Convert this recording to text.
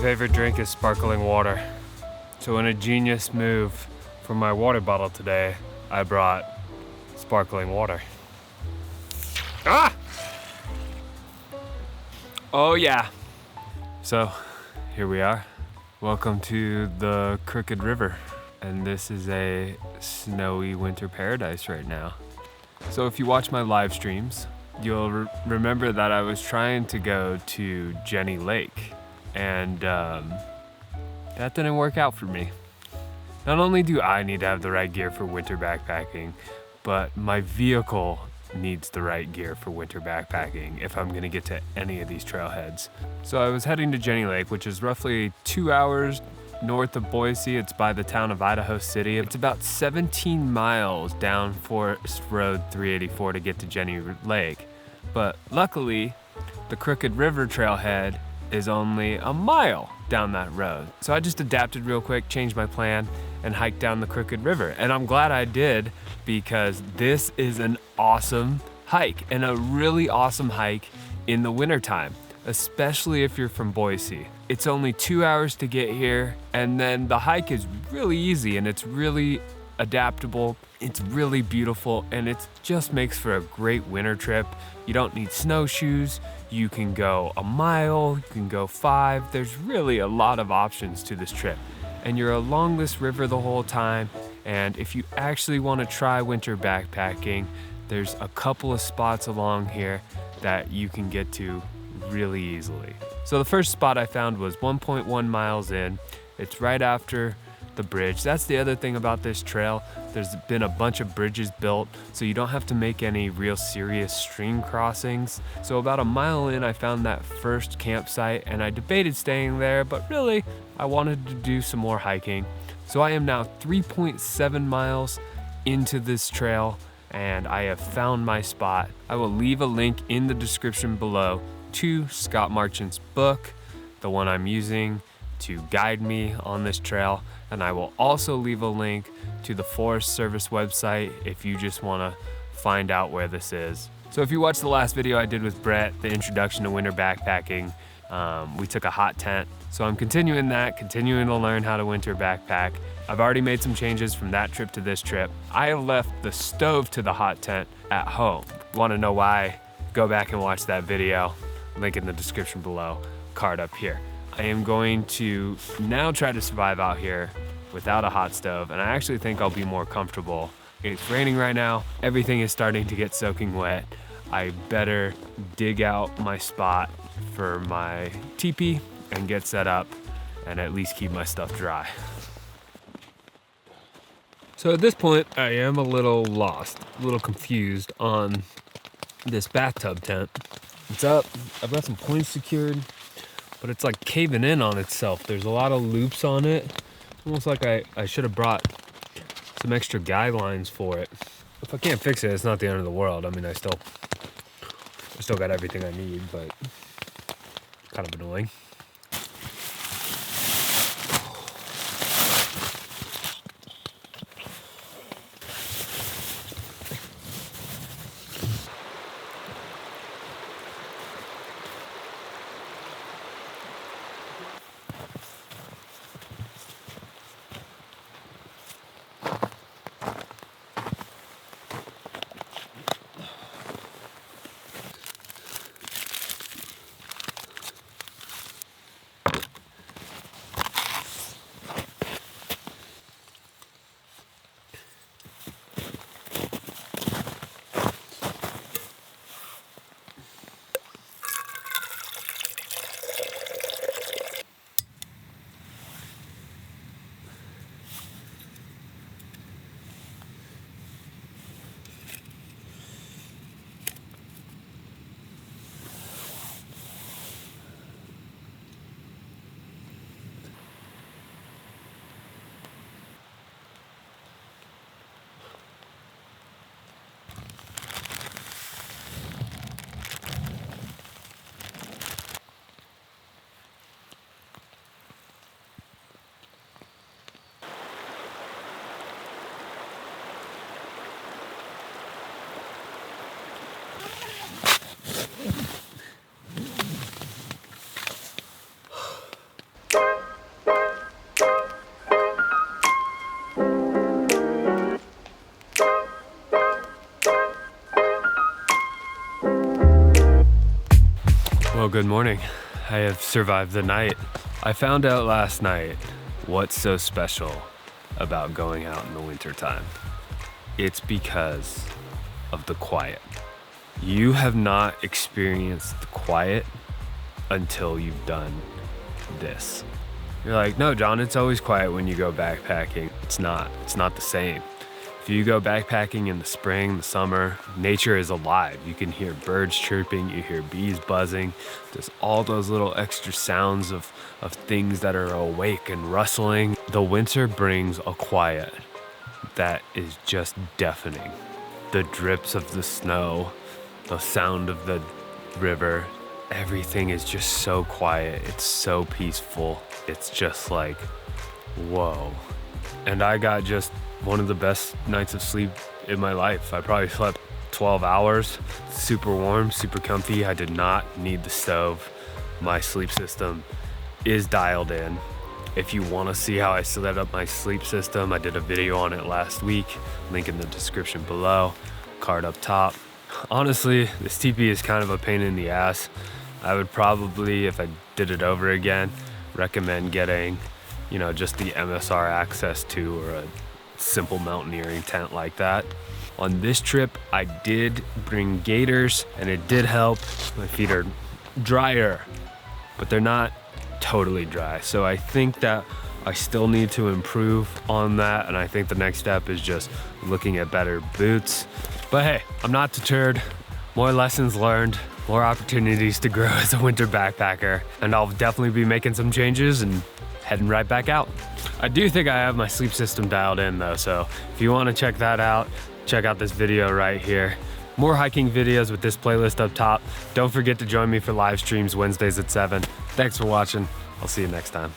favorite drink is sparkling water. So in a genius move for my water bottle today, I brought sparkling water. Ah! Oh yeah. So here we are. Welcome to the Crooked River. And this is a snowy winter paradise right now. So if you watch my live streams, you'll remember that I was trying to go to Jenny Lake, and that didn't work out for me. Not only do I need to have the right gear for winter backpacking, but my vehicle needs the right gear for winter backpacking if I'm gonna get to any of these trailheads. So I was heading to Jenny Lake, which is roughly 2 hours north of Boise. It's by the town of Idaho City. It's about 17 miles down Forest Road 384 to get to Jenny Lake. But luckily, the Crooked River Trailhead is only a mile down that road. So I just adapted real quick, changed my plan, and hiked down the Crooked River. And I'm glad I did, because this is an awesome hike, and a really awesome hike in the wintertime, especially if you're from Boise. It's only 2 hours to get here, and then the hike is really easy, and it's really adaptable. It's really beautiful, and it just makes for a great winter trip. You don't need snowshoes. You can go a mile, you can go 5. There's really a lot of options to this trip. And you're along this river the whole time. And if you actually want to try winter backpacking, there's a couple of spots along here that you can get to really easily. So the first spot I found was 1.1 miles in. It's right after the bridge. That's the other thing about this trail. There's been a bunch of bridges built, so you don't have to make any real serious stream crossings. So about a mile in, I found that first campsite, and I debated staying there, but really, I wanted to do some more hiking. So I am now 3.7 miles into this trail, and I have found my spot. I will leave a link in the description below to Scott Marchant's book, the one I'm using to guide me on this trail. And I will also leave a link to the Forest Service website if you just wanna find out where this is. So if you watched the last video I did with Brett, the introduction to winter backpacking, we took a hot tent. So I'm continuing to learn how to winter backpack. I've already made some changes from that trip to this trip. I have left the stove to the hot tent at home. Wanna know why? Go back and watch that video. Link in the description below, card up here. I am going to now try to survive out here without a hot stove, and I actually think I'll be more comfortable. It's raining right now. Everything is starting to get soaking wet. I better dig out my spot for my teepee and get set up and at least keep my stuff dry. So at this point, I am a little lost, a little confused on this bathtub tent. It's up, I've got some points secured, but it's like caving in on itself. There's a lot of loops on it. Almost like I should have brought some extra guidelines for it. If I can't fix it, it's not the end of the world. I mean, I still got everything I need, but kind of annoying. Well, good morning. I have survived the night. I found out last night what's so special about going out in the wintertime. It's because of the quiet. You have not experienced the quiet until you've done this. You're like, no, John, it's always quiet when you go backpacking. It's not the same. If you go backpacking in the spring, the summer, nature is alive. You can hear birds chirping, you hear bees buzzing. There's all those little extra sounds of things that are awake and rustling. The winter brings a quiet that is just deafening. The drips of the snow, the sound of the river, everything is just so quiet. It's so peaceful. It's just like, whoa. And I got just one of the best nights of sleep in my life. I probably slept 12 hours, super warm, super comfy. I did not need the stove. My sleep system is dialed in. If you want to see how I set up my sleep system, I did a video on it last week. Link in the description below, card up top. Honestly, this teepee is kind of a pain in the ass. I would probably, if I did it over again, recommend getting, just the MSR Access 2 or a simple mountaineering tent like that. On this trip, I did bring gaiters and it did help. My feet are drier, but they're not totally dry. So I think that I still need to improve on that. And I think the next step is just looking at better boots. But hey, I'm not deterred. More lessons learned, more opportunities to grow as a winter backpacker. And I'll definitely be making some changes and heading right back out. I do think I have my sleep system dialed in though, so if you want to check that out, check out this video right here. More hiking videos with this playlist up top. Don't forget to join me for live streams Wednesdays at 7. Thanks for watching. I'll see you next time.